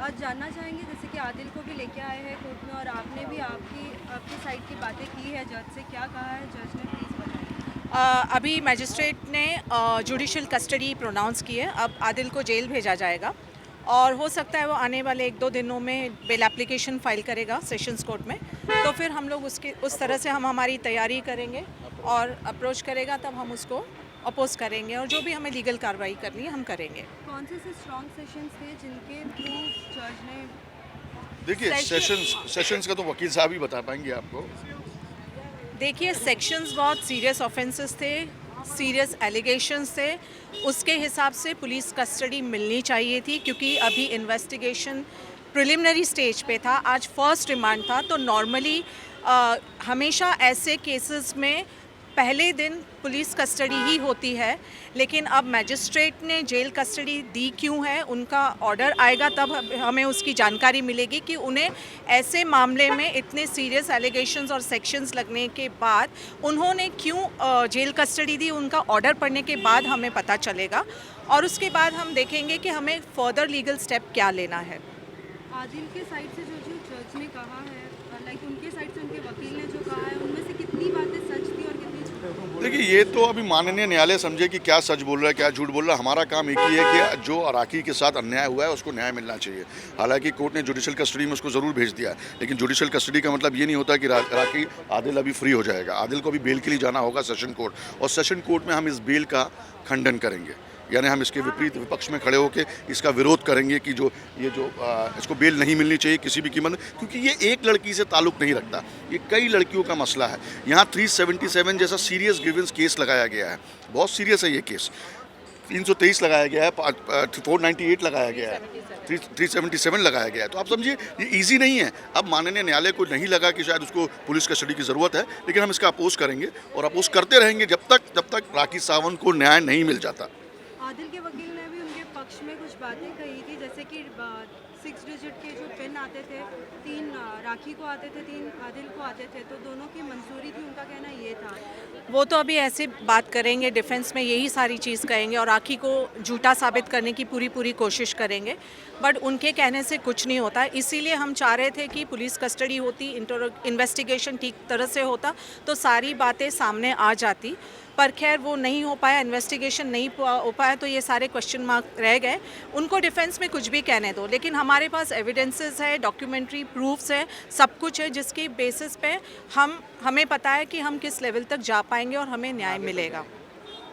आज जानना चाहेंगे जैसे कि आदिल को भी लेके आए हैं कोर्ट में और आपने भी आपकी साइड की बातें की है जज से, क्या कहा है जज ने, प्लीज़ बताइए। अभी मैजिस्ट्रेट ने जुडिशल कस्टडी प्रोनाउंस की है। अब आदिल को जेल भेजा जाएगा और हो सकता है वो आने वाले 1-2 दिनों में बेल एप्लीकेशन फाइल करेगा सेशंस कोर्ट में। तो फिर हम लोग उस तरह से हम हमारी तैयारी करेंगे और अप्रोच करेगा तब हम उसको अपोज करेंगे और जो भी हमें लीगल कार्रवाई करनी है हम करेंगे। कौन से स्ट्रॉन्ग सेशंस थे जिनके थ्रू जज ने? देखिए सेशंस का तो वकील साहब ही बता पाएंगे आपको। देखिए सेक्शंस बहुत सीरियस ऑफेंसेस थे, सीरियस एलिगेशंस थे। उसके हिसाब से पुलिस कस्टडी मिलनी चाहिए थी क्योंकि अभी इन्वेस्टिगेशन प्रिलिमिनरी स्टेज पे था, आज फर्स्ट रिमांड था। तो नॉर्मली हमेशा ऐसे केसेस में पहले दिन पुलिस कस्टडी ही होती है, लेकिन अब मैजिस्ट्रेट ने जेल कस्टडी दी क्यों है, उनका ऑर्डर आएगा तब हमें उसकी जानकारी मिलेगी कि उन्हें ऐसे मामले में इतने सीरियस एलिगेशंस और सेक्शंस लगने के बाद उन्होंने क्यों जेल कस्टडी दी। उनका ऑर्डर पढ़ने के बाद हमें पता चलेगा और उसके बाद हम देखेंगे कि हमें फर्दर लीगल स्टेप क्या लेना है। आदिल के साइड से जो जो जज ने कहा है, लाइक उनके साइड से उनके वकील ने जो कहा है, उनमें से कितनी बातें सच थी और कितनी झूठ? देखिए ये तो अभी माननीय न्यायालय समझे कि क्या सच बोल रहा है क्या झूठ बोल रहा है। हमारा काम एक ही है कि जो अराकी के साथ अन्याय हुआ है उसको न्याय मिलना चाहिए। हालांकि कोर्ट ने जुडिशल कस्टडी में उसको ज़रूर भेज दिया है, लेकिन जुडिशल कस्टडी का मतलब ये नहीं होता कि अराकी आदिल अभी फ्री हो जाएगा। आदिल को अभी बेल के लिए जाना होगा सेशन कोर्ट, और सेशन कोर्ट में हम इस बेल का खंडन करेंगे, यानी हम इसके विपरीत विपक्ष में खड़े होकर इसका विरोध करेंगे कि इसको बेल नहीं मिलनी चाहिए किसी भी कीमत, क्योंकि ये एक लड़की से ताल्लुक़ नहीं रखता, ये कई लड़कियों का मसला है। यहाँ 377 जैसा सीरियस ग्रीवेंस केस लगाया गया है, बहुत सीरियस है ये केस। 323 लगाया गया है, 498 लगाया गया है, 377 लगाया गया है। तो आप समझिए ये इजी नहीं है। अब माननीय न्यायालय को नहीं लगा कि शायद उसको पुलिस कस्टडी की ज़रूरत है, लेकिन हम इसका अपोज करेंगे और अपोज करते रहेंगे जब तक राखी सावंत को न्याय नहीं मिल जाता। आदिल के वकील ने भी उनके पक्ष में कुछ बातें कही थी, जैसे कि 6 डिजिट के जो पिन आते थे, 3 राखी को आते थे, 3 आदिल को आते थे, तो दोनों की मंजूरी थी, उनका कहना ये था। वो तो अभी ऐसे बात करेंगे, डिफेंस में यही सारी चीज़ कहेंगे और राखी को झूठा साबित करने की पूरी कोशिश करेंगे, बट उनके कहने से कुछ नहीं होता। इसीलिए हम चाह रहे थे कि पुलिस कस्टडी होती, इन्वेस्टिगेशन ठीक तरह से होता तो सारी बातें सामने आ जाती, पर खैर वो नहीं हो पाया, इन्वेस्टिगेशन नहीं हो पाया, तो ये सारे क्वेश्चन मार्क रह गए। उनको डिफेंस में कुछ भी कहने दो, लेकिन हमारे पास एविडेंसेस है, डॉक्यूमेंट्री प्रूफ्स है, सब कुछ है जिसके बेसिस पे हमें पता है कि हम किस लेवल तक जा पाएंगे और हमें न्याय मिलेगा।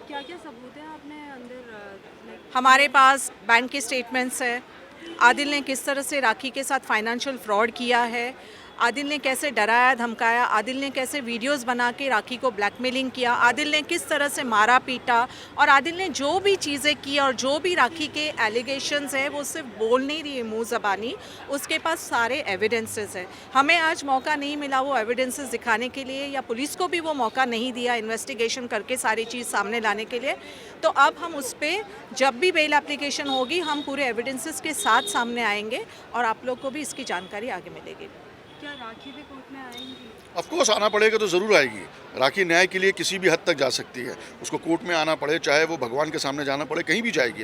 क्या क्या सबूत है आपने अंदर? हमारे पास बैंक के स्टेटमेंट्स है, आदिल ने किस तरह से राखी के साथ फाइनेंशियल फ्रॉड किया है, आदिल ने कैसे डराया धमकाया, आदिल ने कैसे वीडियोस बना के राखी को ब्लैकमेलिंग किया, आदिल ने किस तरह से मारा पीटा, और आदिल ने जो भी चीज़ें की और जो भी राखी के एलिगेशंस हैं वो सिर्फ बोल नहीं रही है मुँह ज़बानी, उसके पास सारे एविडेंसेस हैं। हमें आज मौका नहीं मिला वो एविडेंसेस दिखाने के लिए, या पुलिस को भी वो मौका नहीं दिया इन्वेस्टिगेशन करके सारी चीज़ सामने लाने के लिए। तो अब हम उस पर जब भी बेल एप्लीकेशन होगी हम पूरे एविडेंसेस के साथ सामने आएंगे और आप लोग को भी इसकी जानकारी आगे मिलेगी। क्या राखी भी कोर्ट में आएंगी? ऑफ कोर्स आना पड़ेगा तो ज़रूर आएगी। राखी न्याय के लिए किसी भी हद तक जा सकती है, उसको कोर्ट में आना पड़े, चाहे वो भगवान के सामने जाना पड़े, कहीं भी जाएगी।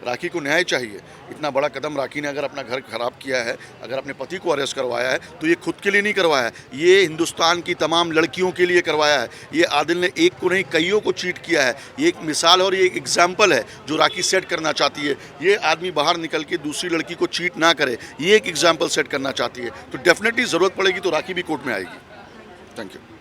राखी को न्याय चाहिए। इतना बड़ा कदम राखी ने अगर अपना घर खराब किया है, अगर अपने पति को अरेस्ट करवाया है, तो ये खुद के लिए नहीं करवाया है, ये हिंदुस्तान की तमाम लड़कियों के लिए करवाया है। ये आदिल ने एक को नहीं कईयों को चीट किया है। ये एक मिसाल और ये एक एग्जाम्पल है जो राखी सेट करना चाहती है। ये आदमी बाहर निकल के दूसरी लड़की को चीट ना करे, ये एक एग्जाम्पल सेट करना चाहती है। तो डेफिनेटली ज़रूरत पड़ेगी तो राखी भी कोर्ट में आएगी। Thank you.